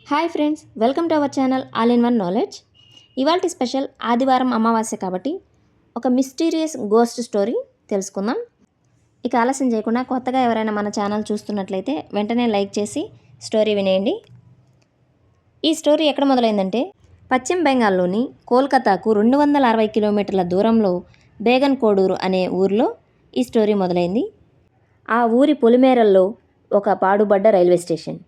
Hi friends, welcome to our channel all in one knowledge. ఇవాల్టి special ఆదివారం అమావాస్య కాబట్టి ఒక మిస్టీరియస్ గోస్ట్ స్టోరీ తెలుసుకుందాం. ఇక ఆలస్యం చేయకుండా కొత్తగా ఎవరైనా మన ఛానల్ చూస్తున్నట్లయితే వెంటనే లైక్ చేసి స్టోరీ వినేయండి. ఈ స్టోరీ ఎక్కడ మొదలైందంటే పశ్చిమ బెంగాల్లోని కోల్కతాకు 260 కిలోమీటర్ల దూరంలో బేగన్ కోడూరు అనే ఊరిలో ఈ స్టోరీ మొదలైంది. ఆ ఊరి పొలిమేరల్లో ఒక పాడుబడ్డ రైల్వే స్టేషన్.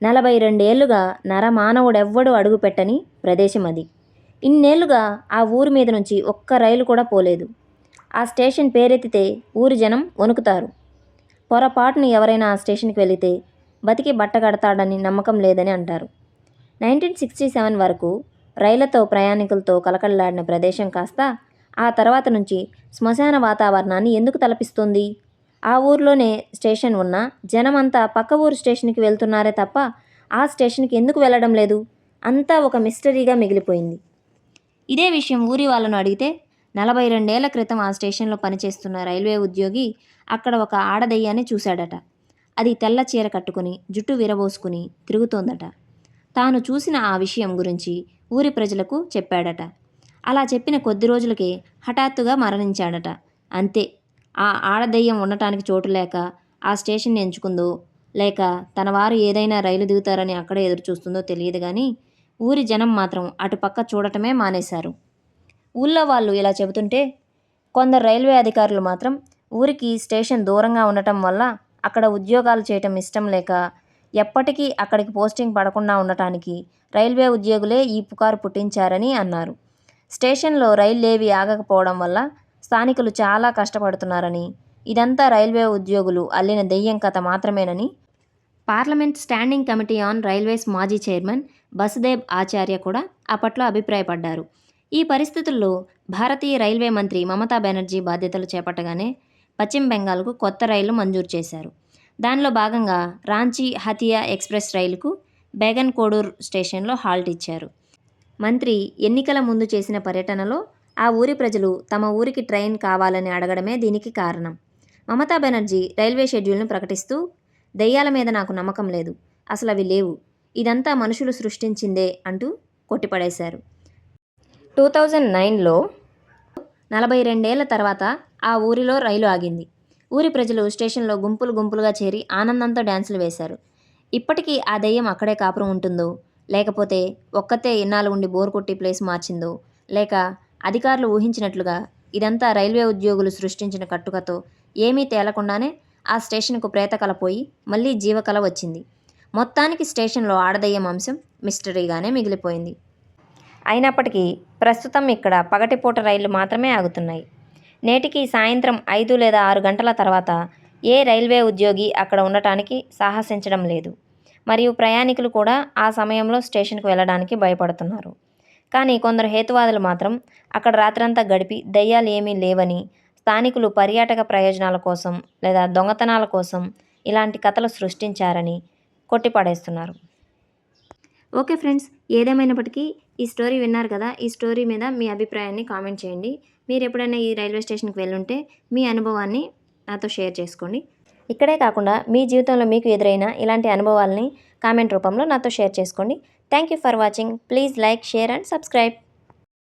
42 ఏళ్లుగా నరమానవుడెవ్వడూ అడుగుపెట్టని ప్రదేశం అది. ఇన్నేళ్లుగా ఆ ఊరి మీద నుంచి ఒక్క రైలు కూడా పోలేదు. ఆ స్టేషన్ పేరెత్తితే ఊరి జనం వణుకుతారు. పొరపాటున ఎవరైనా ఆ స్టేషన్కి వెళితే బతికి బట్టగడతాడని నమ్మకం లేదని అంటారు. 1967 వరకు రైళ్లతో ప్రయాణికులతో కలకల్లాడిన ప్రదేశం కాస్త ఆ తర్వాత నుంచి శ్మశాన వాతావరణాన్ని ఎందుకు తలపిస్తుంది? ఆ ఊర్లోనే స్టేషన్ ఉన్నా జనమంతా పక్క ఊరు స్టేషన్కి వెళ్తున్నారే తప్ప ఆ స్టేషన్కి ఎందుకు వెళ్ళడం లేదు? అంతా ఒక మిస్టరీగా మిగిలిపోయింది. ఇదే విషయం ఊరి వాళ్ళను అడిగితే 42 ఏళ్ల క్రితం ఆ స్టేషన్లో పనిచేస్తున్న రైల్వే ఉద్యోగి అక్కడ ఒక ఆడదెయ్యాన్ని చూశాడట. అది తెల్ల చీర కట్టుకుని జుట్టు విరబోసుకుని తిరుగుతోందట. తాను చూసిన ఆ విషయం గురించి ఊరి ప్రజలకు చెప్పాడట. అలా చెప్పిన కొద్ది రోజులకే హఠాత్తుగా మరణించాడట. అంతే. ఆ ఆడదెయ్యం ఉండటానికి చోటు లేక ఆ స్టేషన్ ఎంచుకుందో లేక తన వారు ఏదైనా రైలు దిగుతారని అక్కడే ఎదురు చూస్తుందో తెలియదు కానీ ఊరి జనం మాత్రం అటుపక్క చూడటమే మానేశారు. ఊళ్ళో వాళ్ళు ఇలా చెబుతుంటే కొందరు రైల్వే అధికారులు మాత్రం ఊరికి స్టేషన్ దూరంగా ఉండటం వల్ల అక్కడ ఉద్యోగాలు చేయటం ఇష్టం లేక ఎప్పటికీ అక్కడికి పోస్టింగ్ పడకుండా ఉండటానికి రైల్వే ఉద్యోగులే ఈ పుకారు పుట్టించారని అన్నారు. స్టేషన్లో రైళ్లేవి ఆగకపోవడం వల్ల స్థానికులు చాలా కష్టపడుతున్నారని, ఇదంతా రైల్వే ఉద్యోగులు అల్లిన దెయ్యం కథ మాత్రమేనని parliament standing committee on railways మాజీ చైర్మన్ బసుదేవ్ ఆచార్య కూడా అప్పట్లో అభిప్రాయపడ్డారు. ఈ పరిస్థితుల్లో భారతీయ రైల్వే మంత్రి మమతా బెనర్జీ బాధ్యతలు చేపట్టగానే పశ్చిమ బెంగాల్కు కొత్త రైళ్లు మంజూరు చేశారు. దానిలో భాగంగా రాంచీ హతియా ఎక్స్ప్రెస్ రైలుకు బేగన్ కోడూర్ స్టేషన్లో హాల్ట్ ఇచ్చారు. మంత్రి ఎన్నికల ముందు చేసిన పర్యటనలో ఆ ఊరి ప్రజలు తమ ఊరికి ట్రైన్ కావాలని అడగడమే దీనికి కారణం. మమతా బెనర్జీ రైల్వే షెడ్యూల్ను ప్రకటిస్తూ దెయ్యాల మీద నాకు నమ్మకం లేదు, అసలు అవి లేవు, ఇదంతా మనుషులు సృష్టించిందే అంటూ కొట్టిపడేశారు. 2009లో 42 ఏళ్ల తర్వాత ఆ ఊరిలో రైలు ఆగింది. ఊరి ప్రజలు స్టేషన్లో గుంపులు గుంపులుగా చేరి ఆనందంతో డ్యాన్సులు వేశారు. ఇప్పటికీ ఆ దెయ్యం అక్కడే కాపురం ఉంటుందో లేకపోతే ఒక్కతే ఇన్నాళ్ళు ఉండి బోర్ కొట్టి ప్లేస్ మార్చిందో లేక అధికారులు ఊహించినట్లుగా ఇదంతా రైల్వే ఉద్యోగులు సృష్టించిన కట్టుకతో ఏమీ తేలకుండానే ఆ స్టేషన్కు ప్రేతకల పోయి మళ్ళీ జీవకళ వచ్చింది. మొత్తానికి స్టేషన్లో ఆడదెయ్యం అంశం మిస్టరీగానే మిగిలిపోయింది. అయినప్పటికీ ప్రస్తుతం ఇక్కడ పగటిపూట రైళ్లు మాత్రమే ఆగుతున్నాయి. నేటికి సాయంత్రం 5 లేదా 6 గంటల తర్వాత ఏ రైల్వే ఉద్యోగి అక్కడ ఉండటానికి సాహసించడం లేదు. మరియు ప్రయాణికులు కూడా ఆ సమయంలో స్టేషన్కు వెళ్ళడానికి భయపడుతున్నారు. కానీ కొందరు హేతువాదులు మాత్రం అక్కడ రాత్రంతా గడిపి దెయ్యాలు ఏమీ లేవని, స్థానికులు పర్యాటక ప్రయోజనాల కోసం లేదా దొంగతనాల కోసం ఇలాంటి కథలు సృష్టించారని కొట్టిపడేస్తున్నారు. ఓకే ఫ్రెండ్స్, ఏదేమైనప్పటికీ ఈ స్టోరీ విన్నారు కదా. ఈ స్టోరీ మీద మీ అభిప్రాయాన్ని కామెంట్ చేయండి. మీరు ఎప్పుడైనా ఈ రైల్వే స్టేషన్కి వెళ్ళుంటే మీ అనుభవాన్ని నాతో షేర్ చేసుకోండి. ఇక్కడే కాకుండా మీ జీవితంలో మీకు ఎదురైన ఇలాంటి అనుభవాలని కామెంట్ రూపంలో నాతో షేర్ చేసుకోండి. Thank you for watching. Please like, share and subscribe.